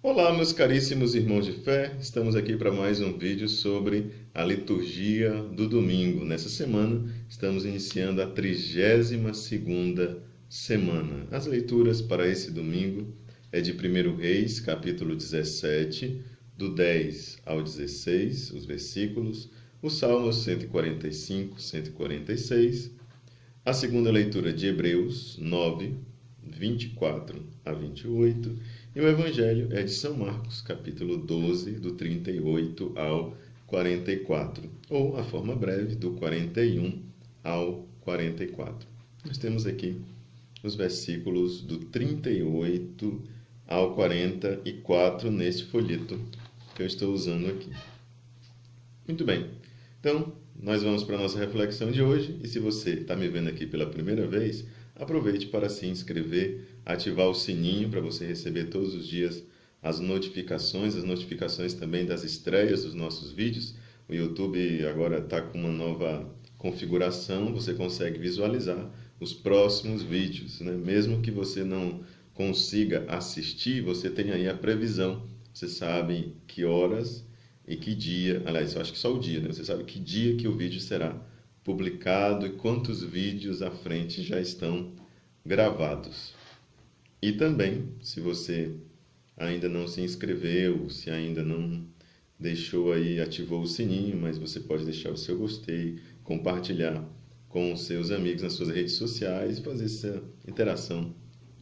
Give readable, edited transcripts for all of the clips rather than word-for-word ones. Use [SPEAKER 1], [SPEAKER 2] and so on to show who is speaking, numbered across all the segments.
[SPEAKER 1] Olá, meus caríssimos irmãos de fé, estamos aqui para mais um vídeo sobre a liturgia do domingo. Nessa semana, estamos iniciando a 32ª semana. As leituras para esse domingo é de 1 Reis, capítulo 17, do 10 ao 16, os versículos, o Salmo 145, 146, a segunda leitura de Hebreus 9, 24 a 28, e o Evangelho é de São Marcos, capítulo 12, do 38 ao 44, ou a forma breve, do 41 ao 44. Nós temos aqui os versículos do 38 ao 44 neste folheto que eu estou usando aqui. Muito bem, então nós vamos para a nossa reflexão de hoje, e se você está me vendo aqui pela primeira vez, aproveite para se inscrever, ativar o sininho para você receber todos os dias as notificações também das estreias dos nossos vídeos. O YouTube agora está com uma nova configuração, você consegue visualizar os próximos vídeos, né? Mesmo que você não consiga assistir, você tem aí a previsão, você sabe que horas e que dia, aliás, eu acho que só o dia, né? Você sabe que dia que o vídeo será publicado e quantos vídeos à frente já estão gravados. E também, se você ainda não se inscreveu, se ainda não deixou aí, ativou o sininho, mas você pode deixar o seu gostei, compartilhar com os seus amigos nas suas redes sociais e fazer essa interação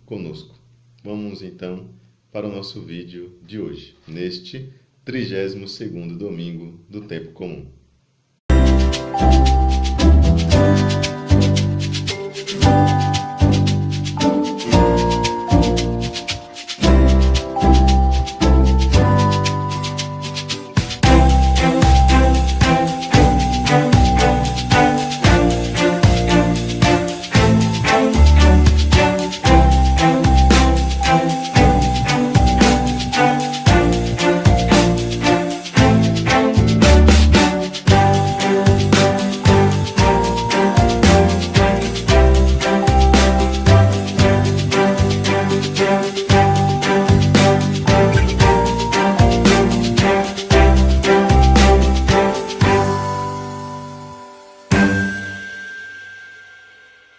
[SPEAKER 1] conosco. Vamos então para o nosso vídeo de hoje, neste 32º domingo do tempo comum.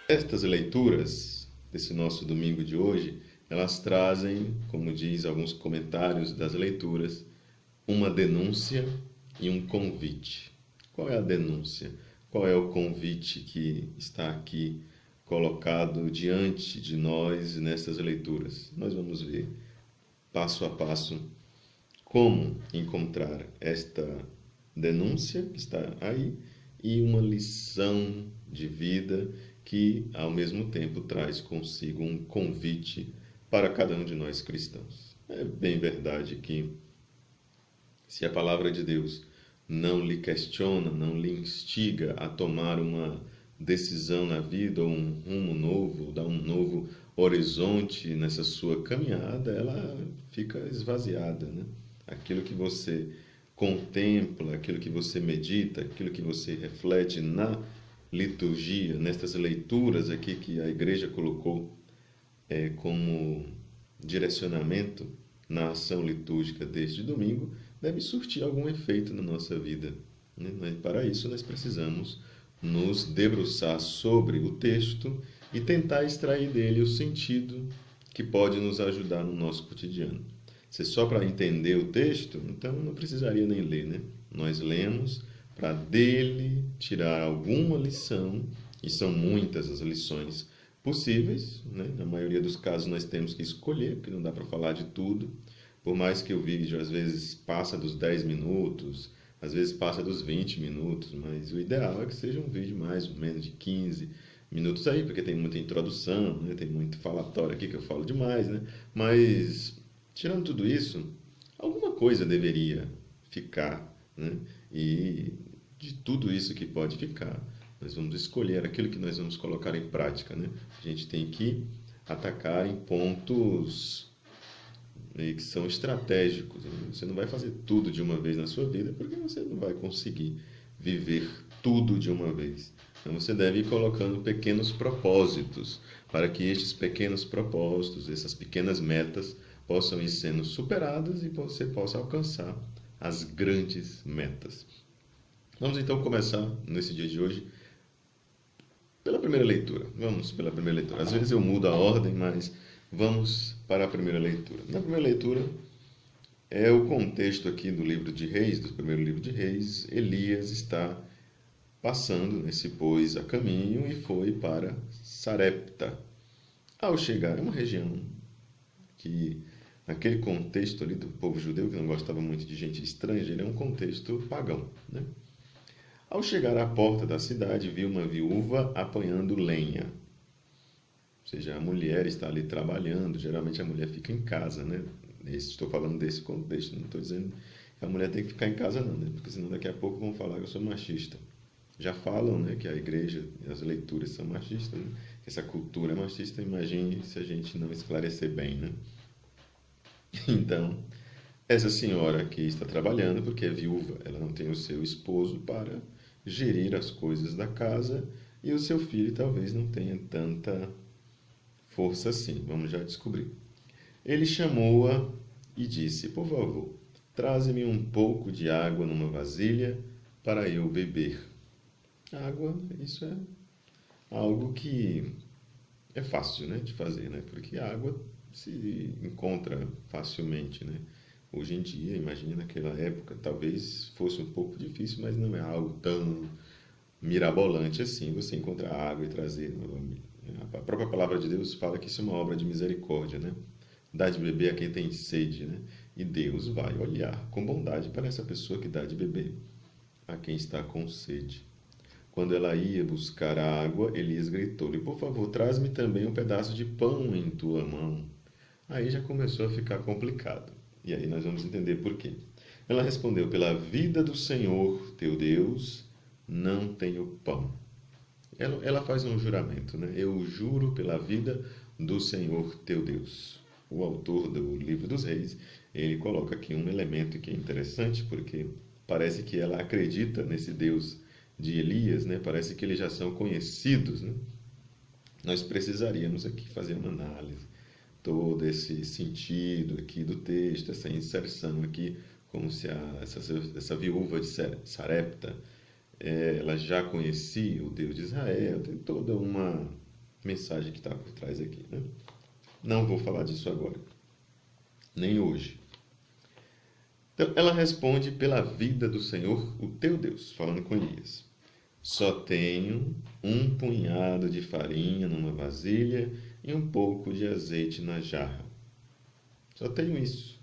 [SPEAKER 1] Estas leituras desse nosso domingo de hoje, elas trazem, como diz alguns comentários das leituras, uma denúncia e um convite. Qual é a denúncia? Qual é o convite que está aqui colocado diante de nós nessas leituras? Nós vamos ver passo a passo como encontrar esta denúncia que está aí e uma lição de vida que, ao mesmo tempo, traz consigo um convite para cada um de nós cristãos. É bem verdade que, se a palavra de Deus não lhe questiona, não lhe instiga a tomar uma decisão na vida, ou um rumo novo, dar um novo horizonte nessa sua caminhada, ela fica esvaziada, né? Aquilo que você contempla, aquilo que você medita, aquilo que você reflete na liturgia, nestas leituras aqui que a igreja colocou como direcionamento na ação litúrgica deste domingo, deve surtir algum efeito na nossa vida, né? Mas para isso nós precisamos nos debruçar sobre o texto e tentar extrair dele o sentido que pode nos ajudar no nosso cotidiano. Se é só para entender o texto, então não precisaria nem ler, né? Nós lemos para dele tirar alguma lição, e são muitas as lições possíveis, né? Na maioria dos casos nós temos que escolher, porque não dá para falar de tudo, por mais que o vídeo às vezes passa dos 10 minutos, às vezes passa dos 20 minutos, mas o ideal é que seja um vídeo mais ou menos de 15 minutos aí, porque tem muita introdução, né? Tem muito falatório aqui que eu falo demais, né? Mas, tirando tudo isso, alguma coisa deveria ficar, né? E de tudo isso que pode ficar, nós vamos escolher aquilo que nós vamos colocar em prática, né? A gente tem que atacar em pontos que são estratégicos, né? Você não vai fazer tudo de uma vez na sua vida, porque você não vai conseguir viver tudo de uma vez. Então você deve ir colocando pequenos propósitos, para que estes pequenos propósitos, essas pequenas metas, possam ir sendo superadas e você possa alcançar as grandes metas. Vamos então começar nesse dia de hoje pela primeira leitura. Vamos pela primeira leitura. Às vezes eu mudo a ordem, mas vamos para a primeira leitura. Na primeira leitura é o contexto aqui do livro de Reis, do primeiro livro de Reis. Elias está passando, se pôs a caminho e foi para Sarepta. Ao chegar a uma região que, naquele contexto ali do povo judeu, que não gostava muito de gente estrangeira, é um contexto pagão, né? Ao chegar à porta da cidade, viu uma viúva apanhando lenha. Ou seja, a mulher está ali trabalhando. Geralmente a mulher fica em casa, né? Estou falando desse contexto, não estou dizendo que a mulher tem que ficar em casa não, né? Porque senão daqui a pouco vão falar que eu sou machista. Já falam, né, que a igreja e as leituras são machistas, né? Que essa cultura é machista. Imagine se a gente não esclarecer bem, né? Então, essa senhora aqui está trabalhando porque é viúva. Ela não tem o seu esposo para gerir as coisas da casa e o seu filho talvez não tenha tanta força assim. Vamos já descobrir. Ele chamou-a e disse: por favor, traze-me um pouco de água numa vasilha para eu beber. Água, isso é algo que é fácil, né, de fazer, né? Porque a água se encontra facilmente, né? Hoje em dia, imagine naquela época, talvez fosse um pouco difícil, mas não é algo tão mirabolante assim, você encontrar água e trazer. A própria palavra de Deus fala que isso é uma obra de misericórdia, né? Dá de beber a quem tem sede, né? E Deus vai olhar com bondade para essa pessoa que dá de beber a quem está com sede. Quando ela ia buscar a água, Elias gritou-lhe: por favor, traz-me também um pedaço de pão em tua mão. Aí já começou a ficar complicado. E aí nós vamos entender por quê. Ela respondeu: pela vida do Senhor, teu Deus, não tenho pão. Ela faz um juramento, né? Eu juro pela vida do Senhor, teu Deus. O autor do livro dos Reis, ele coloca aqui um elemento que é interessante, porque parece que ela acredita nesse Deus de Elias, né? Parece que eles já são conhecidos, né? Nós precisaríamos aqui fazer uma análise, todo esse sentido aqui do texto, essa inserção aqui, como se essa viúva de Sarepta, ela já conhecia o Deus de Israel. Tem toda uma mensagem que está por trás aqui, né? Não vou falar disso agora, nem hoje. Então, ela responde: pela vida do Senhor, o teu Deus, falando com Elias. Só tenho um punhado de farinha numa vasilha e um pouco de azeite na jarra. Só tenho isso.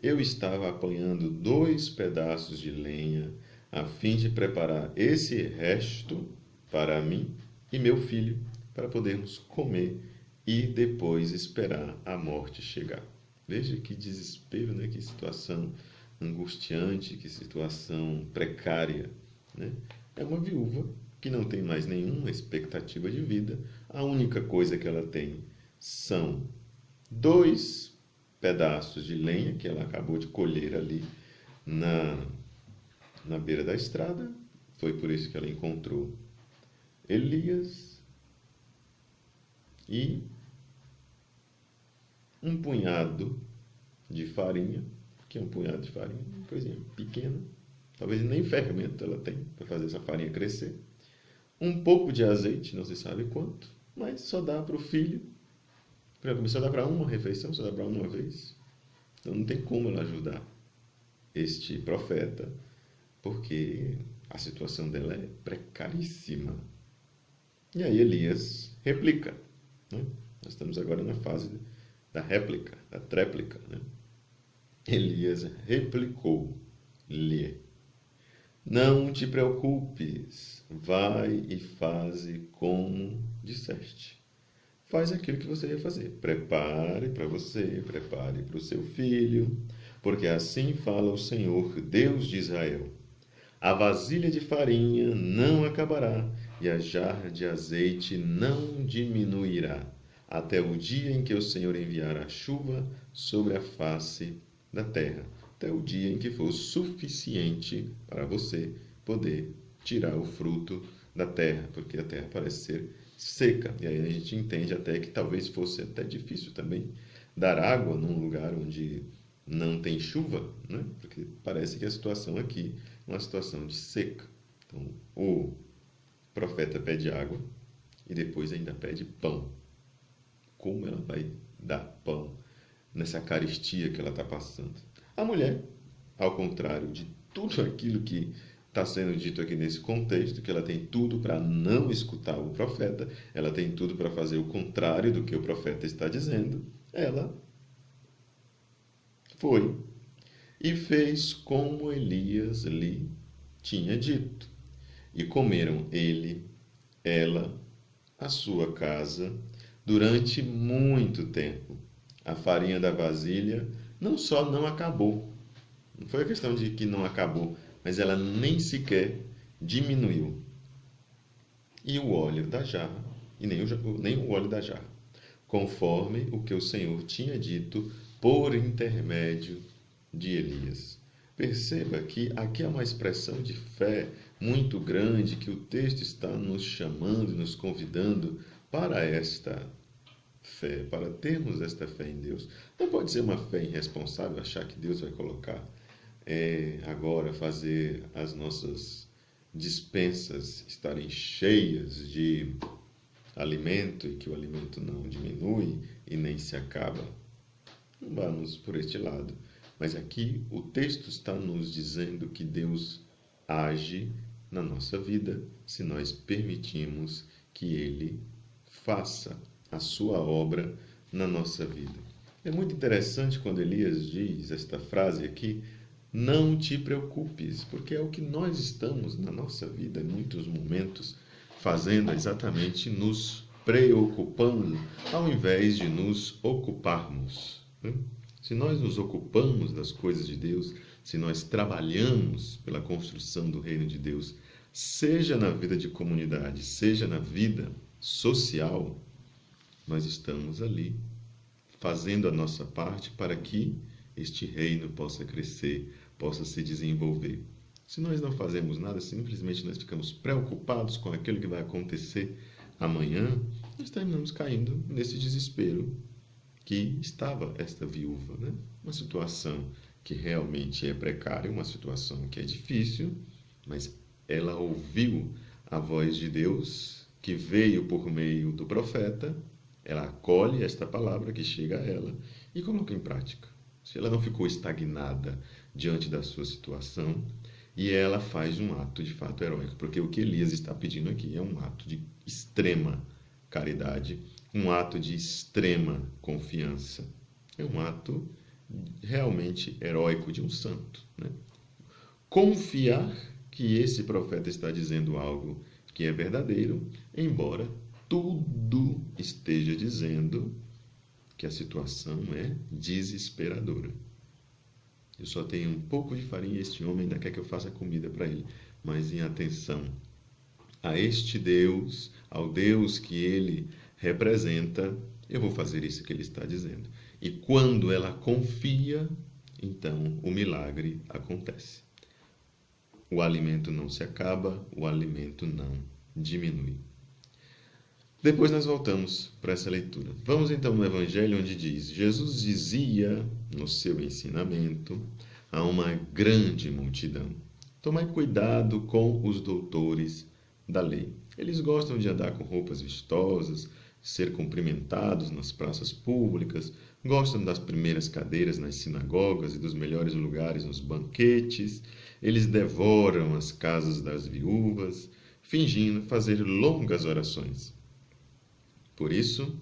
[SPEAKER 1] Eu estava apanhando 2 pedaços de lenha a fim de preparar esse resto para mim e meu filho, para podermos comer e depois esperar a morte chegar. Veja que desespero, né? Que situação angustiante, que situação precária, né? É uma viúva que não tem mais nenhuma expectativa de vida. A única coisa que ela tem são 2 pedaços de lenha que ela acabou de colher ali na beira da estrada. Foi por isso que ela encontrou Elias. E um punhado de farinha, que é um punhado de farinha, uma coisinha pequena. Talvez nem fermento ela tem para fazer essa farinha crescer. Um pouco de azeite, não se sabe quanto, mas só dá para o filho. Só dá para uma refeição, só dá para uma vez. Então não tem como ela ajudar este profeta, porque a situação dela é precaríssima. E aí Elias replica, né? Nós estamos agora na fase da réplica, da tréplica, né? Elias replicou-lhe: não te preocupes, vai e faze como disseste. Faz aquilo que você ia fazer. Prepare para você, prepare para o seu filho, porque assim fala o Senhor, Deus de Israel. A vasilha de farinha não acabará e a jarra de azeite não diminuirá, até o dia em que o Senhor enviar a chuva sobre a face da terra. Até o dia em que for suficiente para você poder tirar o fruto da terra, porque a terra parece ser seca. E aí a gente entende até que talvez fosse até difícil também dar água num lugar onde não tem chuva, né? Porque parece que a situação aqui é uma situação de seca. Então, o profeta pede água e depois ainda pede pão. Como ela vai dar pão nessa carestia que ela está passando? A mulher, ao contrário de tudo aquilo que está sendo dito aqui nesse contexto, que ela tem tudo para não escutar o profeta, ela tem tudo para fazer o contrário do que o profeta está dizendo, ela foi e fez como Elias lhe tinha dito. E comeram ele, ela, a sua casa, durante muito tempo. A farinha da vasilha não só não acabou, não foi a questão de que não acabou, mas ela nem sequer diminuiu. E o óleo da jarra, e nem o óleo da jarra, conforme o que o Senhor tinha dito por intermédio de Elias. Perceba que aqui é uma expressão de fé muito grande que o texto está nos chamando, nos convidando para esta fé, para termos esta fé em Deus. Não pode ser uma fé irresponsável, achar que Deus vai colocar agora, fazer as nossas despensas estarem cheias de alimento e que o alimento não diminui e nem se acaba. Não vamos por este lado. Mas aqui o texto está nos dizendo que Deus age na nossa vida se nós permitimos que Ele faça a sua obra na nossa vida. É muito interessante quando Elias diz esta frase aqui, não te preocupes, porque é o que nós estamos na nossa vida em muitos momentos fazendo, exatamente nos preocupando, ao invés de nos ocuparmos. Se nós nos ocupamos das coisas de Deus, se nós trabalhamos pela construção do reino de Deus, seja na vida de comunidade, seja na vida social, nós estamos ali fazendo a nossa parte para que este reino possa crescer, possa se desenvolver. Se nós não fazemos nada, simplesmente nós ficamos preocupados com aquilo que vai acontecer amanhã, nós terminamos caindo nesse desespero que estava esta viúva, né? Uma situação que realmente é precária, uma situação que é difícil, mas ela ouviu a voz de Deus que veio por meio do profeta, ela acolhe esta palavra que chega a ela e coloca em prática. Se ela não ficou estagnada diante da sua situação, e ela faz um ato de fato heróico, porque o que Elias está pedindo aqui é um ato de extrema caridade, um ato de extrema confiança. É um ato realmente heróico de um santo, né? Confiar que esse profeta está dizendo algo que é verdadeiro, embora tudo esteja dizendo que a situação é desesperadora. Eu só tenho um pouco de farinha e este homem ainda quer que eu faça comida para ele. Mas em atenção a este Deus, ao Deus que ele representa, eu vou fazer isso que ele está dizendo. E quando ela confia, então o milagre acontece. O alimento não se acaba, o alimento não diminui. Depois nós voltamos para essa leitura. Vamos então no Evangelho onde diz: Jesus dizia no seu ensinamento a uma grande multidão: tomai cuidado com os doutores da lei. Eles gostam de andar com roupas vistosas, ser cumprimentados nas praças públicas, gostam das primeiras cadeiras nas sinagogas e dos melhores lugares nos banquetes. Eles devoram as casas das viúvas, fingindo fazer longas orações. Por isso,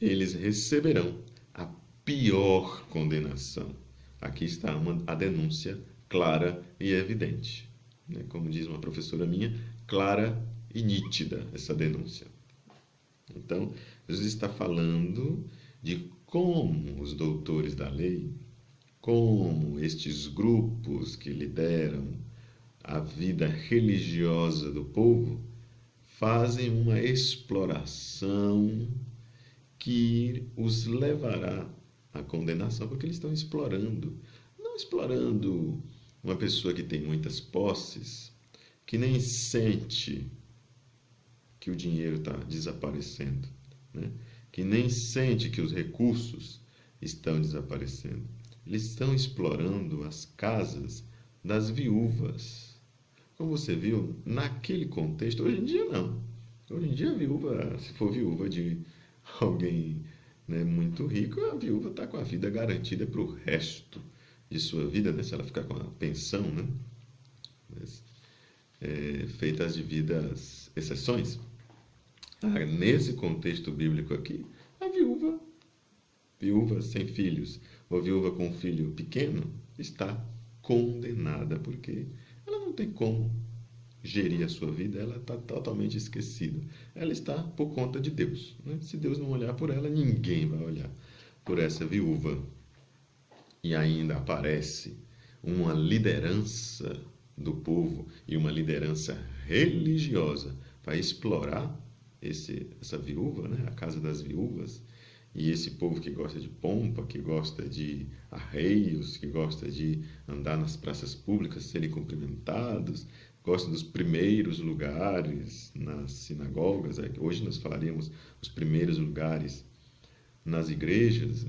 [SPEAKER 1] eles receberão a pior condenação. Aqui está a denúncia clara e evidente. Como diz uma professora minha, clara e nítida essa denúncia. Então, Jesus está falando de como os doutores da lei, como estes grupos que lideram a vida religiosa do povo, fazem uma exploração que os levará à condenação, porque eles estão explorando. Não explorando uma pessoa que tem muitas posses, que nem sente que o dinheiro está desaparecendo, né? Que nem sente que os recursos estão desaparecendo. Eles estão explorando as casas das viúvas. Como você viu, naquele contexto, hoje em dia não. Hoje em dia a viúva, se for viúva de alguém, né, muito rico, a viúva está com a vida garantida para o resto de sua vida, né, se ela ficar com a pensão, né? Mas, feitas as devidas exceções. Nesse contexto bíblico aqui, a viúva sem filhos, ou viúva com um filho pequeno, está condenada, porque ela não tem como gerir a sua vida, ela está totalmente esquecida. Ela está por conta de Deus, né? Se Deus não olhar por ela, ninguém vai olhar por essa viúva. E ainda aparece uma liderança do povo e uma liderança religiosa para explorar essa viúva, né? A casa das viúvas. E esse povo que gosta de pompa, que gosta de arreios, que gosta de andar nas praças públicas, serem cumprimentados, gosta dos primeiros lugares nas sinagogas. Hoje nós falaríamos os primeiros lugares nas igrejas.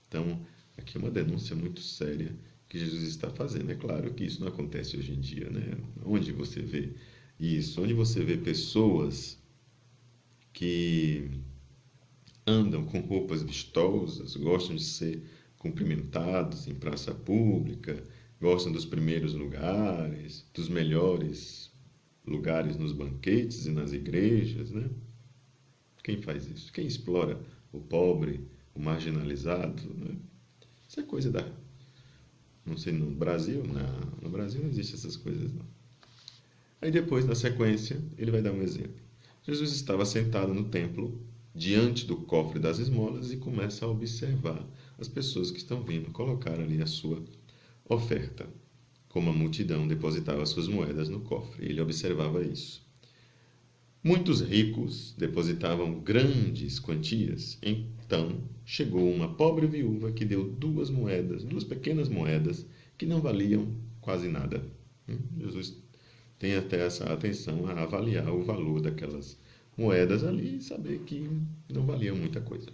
[SPEAKER 1] Então, aqui é uma denúncia muito séria que Jesus está fazendo. É claro que isso não acontece hoje em dia, né? Onde você vê isso? Onde você vê pessoas que andam com roupas vistosas, gostam de ser cumprimentados em praça pública, gostam dos primeiros lugares, dos melhores lugares nos banquetes e nas igrejas, né? Quem faz isso? Quem explora o pobre, o marginalizado, né? Isso é coisa da... Não sei, no Brasil? Não, no Brasil não existe essas coisas, não. Aí depois, na sequência, ele vai dar um exemplo. Jesus estava sentado no templo, diante do cofre das esmolas, e começa a observar as pessoas que estão vindo colocar ali a sua oferta. Como a multidão depositava suas moedas no cofre. Ele observava isso. Muitos ricos depositavam grandes quantias. Então chegou uma pobre viúva que deu duas pequenas moedas, que não valiam quase nada. Jesus tem até essa atenção a avaliar o valor daquelas moedas ali e saber que não valiam muita coisa.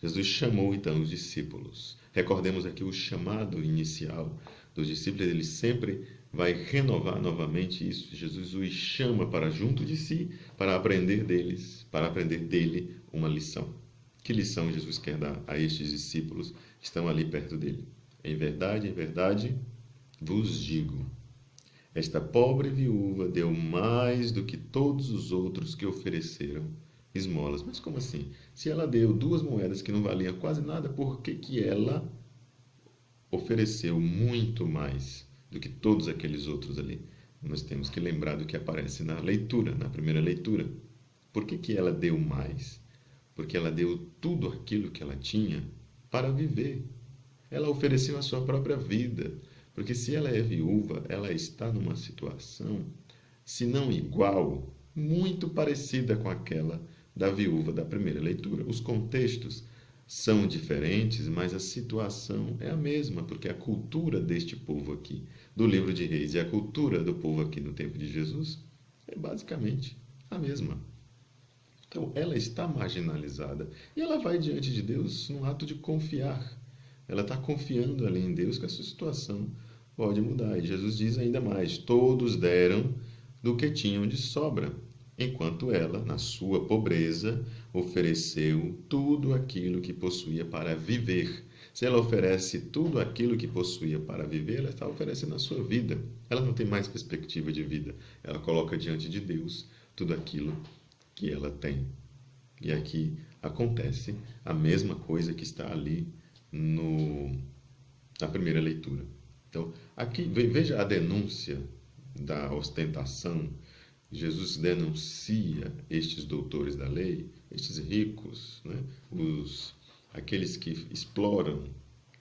[SPEAKER 1] Jesus chamou então os discípulos. Recordemos aqui o chamado inicial dos discípulos, ele sempre vai renovar novamente isso. Jesus os chama para junto de si, para aprender dele uma lição. Que lição Jesus quer dar a estes discípulos que estão ali perto dele? Em verdade, vos digo, esta pobre viúva deu mais do que todos os outros que ofereceram esmolas. Mas como assim? Se ela deu duas moedas que não valiam quase nada, por que ela ofereceu muito mais do que todos aqueles outros ali? Nós temos que lembrar do que aparece na leitura, na primeira leitura. Por que ela deu mais? Porque ela deu tudo aquilo que ela tinha para viver. Ela ofereceu a sua própria vida. Porque se ela é viúva, ela está numa situação, se não igual, muito parecida com aquela da viúva da primeira leitura. Os contextos são diferentes, mas a situação é a mesma, porque a cultura deste povo aqui, do livro de Reis, e a cultura do povo aqui no tempo de Jesus, é basicamente a mesma. Então, ela está marginalizada. E ela vai diante de Deus num ato de confiar. Ela está confiando ali em Deus que essa situação pode mudar. E Jesus diz ainda mais: todos deram do que tinham de sobra, enquanto ela, na sua pobreza, ofereceu tudo aquilo que possuía para viver. Se ela oferece tudo aquilo que possuía para viver, ela está oferecendo a sua vida. Ela não tem mais perspectiva de vida. Ela coloca diante de Deus tudo aquilo que ela tem. E aqui acontece a mesma coisa que está ali na primeira leitura. Então, aqui veja a denúncia da ostentação. Jesus denuncia estes doutores da lei, estes ricos, né? Aqueles que exploram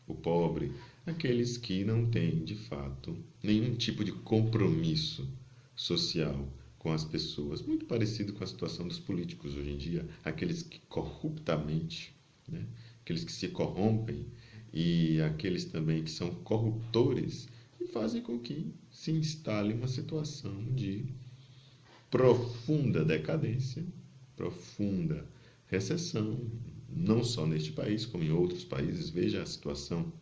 [SPEAKER 1] o pobre, aqueles que não têm, de fato, nenhum tipo de compromisso social com as pessoas. Muito parecido com a situação dos políticos hoje em dia, aqueles que corruptamente, né? Aqueles que se corrompem, e aqueles também que são corruptores, e fazem com que se instale uma situação de profunda decadência, profunda recessão, não só neste país, como em outros países. Veja a situação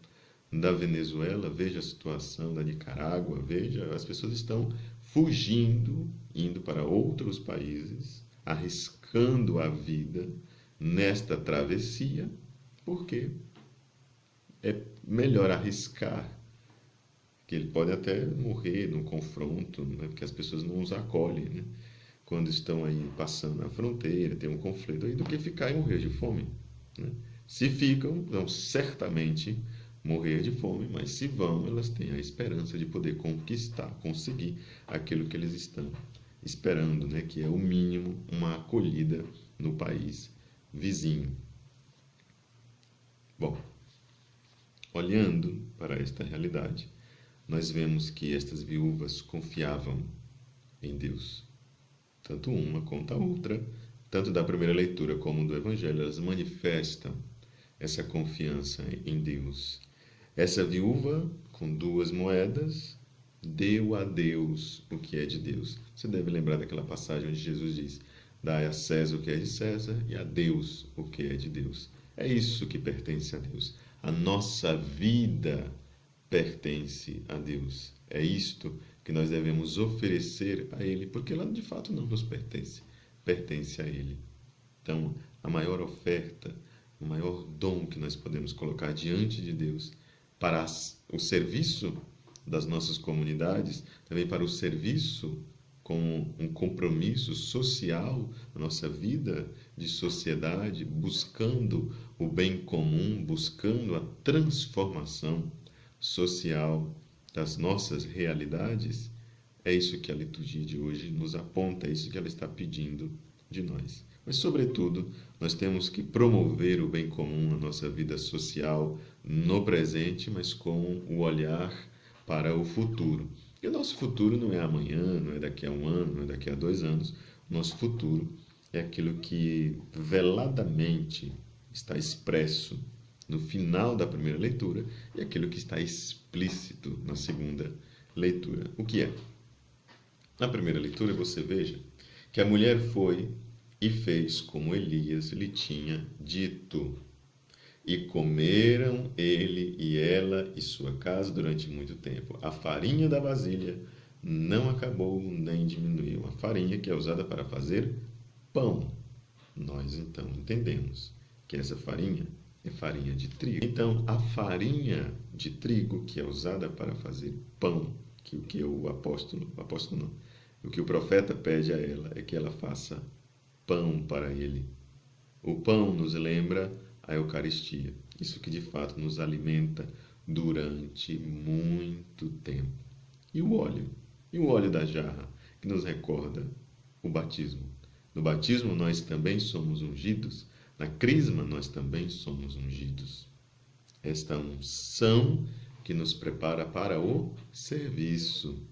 [SPEAKER 1] da Venezuela, veja a situação da Nicarágua, veja, as pessoas estão fugindo, indo para outros países, arriscando a vida nesta travessia, porque é melhor arriscar, que ele pode até morrer no confronto, né? Porque as pessoas não os acolhem, né? Quando estão aí passando na fronteira, tem um conflito aí, do que ficar e morrer de fome, né? Se ficam, vão certamente morrer de fome, mas se vão, elas têm a esperança de poder conquistar, conseguir aquilo que eles estão esperando, né? Que é o mínimo, uma acolhida no país vizinho. Bom, olhando para esta realidade, nós vemos que estas viúvas confiavam em Deus. Tanto uma quanto a outra, tanto da primeira leitura como do Evangelho, elas manifestam essa confiança em Deus. Essa viúva, com 2 moedas, deu a Deus o que é de Deus. Você deve lembrar daquela passagem onde Jesus diz: dai a César o que é de César e a Deus o que é de Deus. É isso que pertence a Deus. A nossa vida pertence a Deus. É isto que nós devemos oferecer a Ele, porque ela de fato não nos pertence, pertence a Ele. Então, a maior oferta, o maior dom que nós podemos colocar diante de Deus para o serviço das nossas comunidades, também para o serviço com um compromisso social na nossa vida de sociedade, buscando o bem comum, buscando a transformação social das nossas realidades. É isso que a liturgia de hoje nos aponta, é isso que ela está pedindo de nós. Mas, sobretudo, nós temos que promover o bem comum na nossa vida social, no presente, mas com o olhar para o futuro. E o nosso futuro não é amanhã, não é daqui a 1 ano, não é daqui a 2 anos. O nosso futuro é aquilo que veladamente está expresso no final da primeira leitura e aquilo que está explícito na segunda leitura. O que é? Na primeira leitura, você veja que a mulher foi e fez como Elias lhe tinha dito. E comeram ele e ela e sua casa durante muito tempo. A farinha da vasilha não acabou nem diminuiu. A farinha que é usada para fazer pão. Nós então entendemos que essa farinha é farinha de trigo. Então, a farinha de trigo que é usada para fazer pão, que o que o que o profeta pede a ela é que ela faça pão para ele. O pão nos lembra a Eucaristia, isso que de fato nos alimenta durante muito tempo. E o óleo da jarra, que nos recorda o batismo. No batismo nós também somos ungidos, na crisma nós também somos ungidos. Esta unção que nos prepara para o serviço.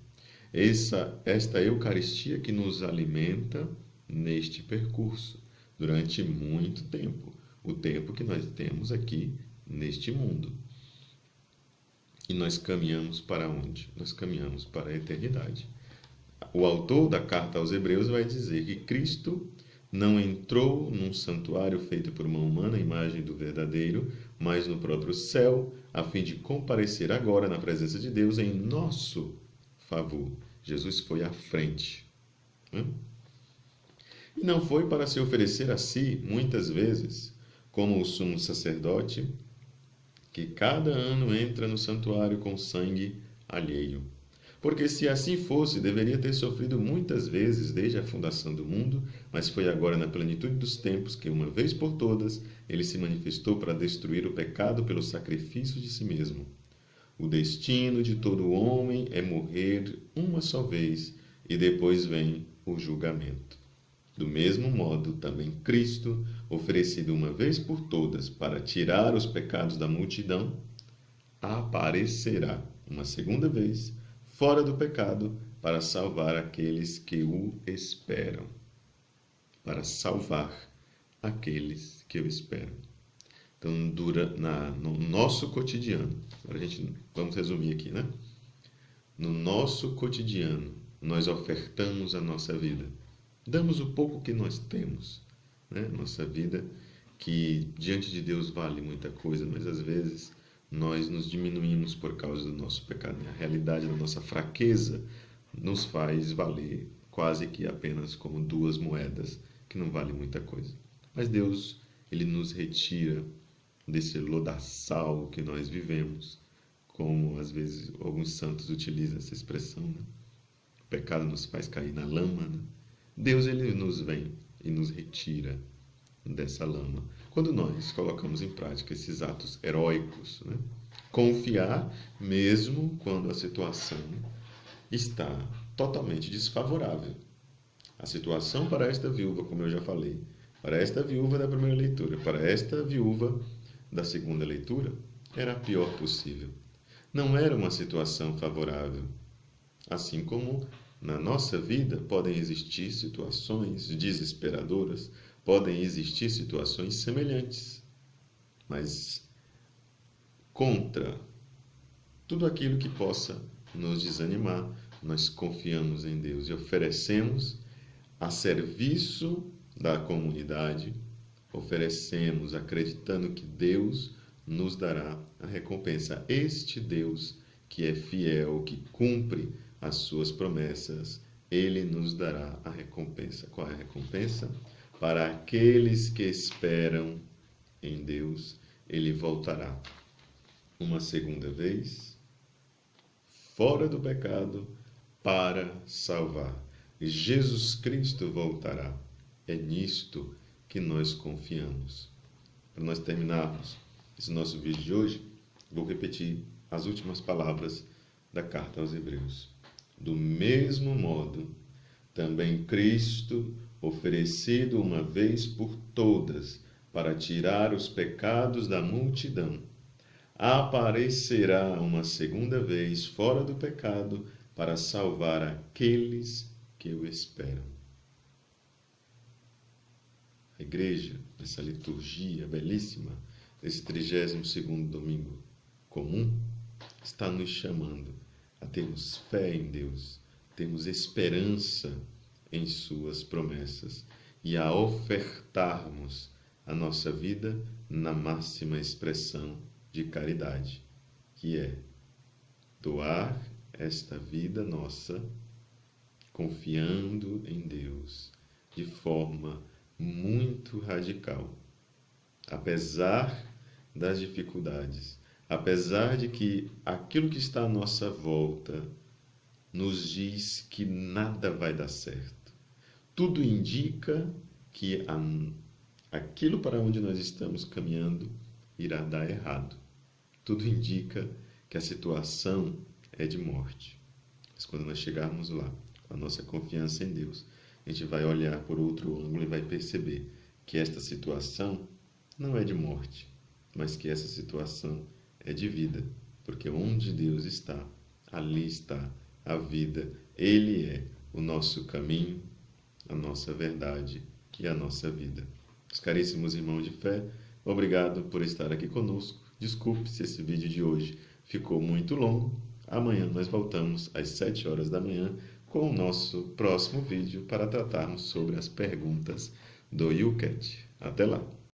[SPEAKER 1] Esta Eucaristia que nos alimenta neste percurso durante muito tempo. O tempo que nós temos aqui neste mundo. E nós caminhamos para onde? Nós caminhamos para a eternidade. O autor da carta aos Hebreus vai dizer que Cristo não entrou num santuário feito por uma humana, imagem do verdadeiro, mas no próprio céu, a fim de comparecer agora na presença de Deus em nosso favor. Jesus foi à frente. E não foi para se oferecer a si, muitas vezes, como o sumo sacerdote, que cada ano entra no santuário com sangue alheio. Porque se assim fosse, deveria ter sofrido muitas vezes desde a fundação do mundo, mas foi agora na plenitude dos tempos que, uma vez por todas, ele se manifestou para destruir o pecado pelo sacrifício de si mesmo. O destino de todo homem é morrer uma só vez e depois vem o julgamento. Do mesmo modo, também Cristo, oferecido uma vez por todas para tirar os pecados da multidão, aparecerá uma segunda vez, fora do pecado, para salvar aqueles que o esperam. Para salvar aqueles que o esperam. Então, no nosso cotidiano, agora vamos resumir aqui, né? No nosso cotidiano, nós ofertamos a nossa vida. Damos o pouco que nós temos, né? Nossa vida, que diante de Deus vale muita coisa, mas às vezes nós nos diminuímos por causa do nosso pecado. A realidade da nossa fraqueza nos faz valer quase que apenas como duas moedas, que não vale muita coisa. Mas Deus, Ele nos retira desse lodaçal que nós vivemos, como às vezes alguns santos utilizam essa expressão, né? O pecado nos faz cair na lama, né? Deus, Ele nos vem e nos retira dessa lama, quando nós colocamos em prática esses atos heróicos, né? Confiar mesmo quando a situação está totalmente desfavorável. A situação para esta viúva, como eu já falei, para esta viúva da primeira leitura, para esta viúva da segunda leitura, era a pior possível. Não era uma situação favorável. Assim como na nossa vida podem existir situações desesperadoras, podem existir situações semelhantes, mas contra tudo aquilo que possa nos desanimar, nós confiamos em Deus e oferecemos a serviço da comunidade, oferecemos acreditando que Deus nos dará a recompensa. Este Deus que é fiel, que cumpre as suas promessas, Ele nos dará a recompensa. Qual é a recompensa? Para aqueles que esperam em Deus, Ele voltará uma segunda vez, fora do pecado, para salvar. Jesus Cristo voltará. É nisto que nós confiamos. Para nós terminarmos esse nosso vídeo de hoje, vou repetir as últimas palavras da carta aos Hebreus. Do mesmo modo, também Cristo, oferecido uma vez por todas para tirar os pecados da multidão, aparecerá uma segunda vez fora do pecado para salvar aqueles que o esperam. A igreja, nessa liturgia belíssima, esse 32º domingo comum, está nos chamando a termos fé em Deus, termos esperança em suas promessas e a ofertarmos a nossa vida na máxima expressão de caridade, que é doar esta vida nossa confiando em Deus de forma muito radical, apesar das dificuldades, apesar de que aquilo que está à nossa volta nos diz que nada vai dar certo. Tudo indica que aquilo para onde nós estamos caminhando irá dar errado. Tudo indica que a situação é de morte. Mas quando nós chegarmos lá, com a nossa confiança em Deus, a gente vai olhar por outro ângulo e vai perceber que esta situação não é de morte, mas que essa situação é de vida, porque onde Deus está, ali está a vida. Ele é o nosso caminho, a nossa verdade e a nossa vida. Os caríssimos irmãos de fé, obrigado por estar aqui conosco. Desculpe se esse vídeo de hoje ficou muito longo. Amanhã nós voltamos às 7 horas da manhã com o nosso próximo vídeo para tratarmos sobre as perguntas do YouCat. Até lá!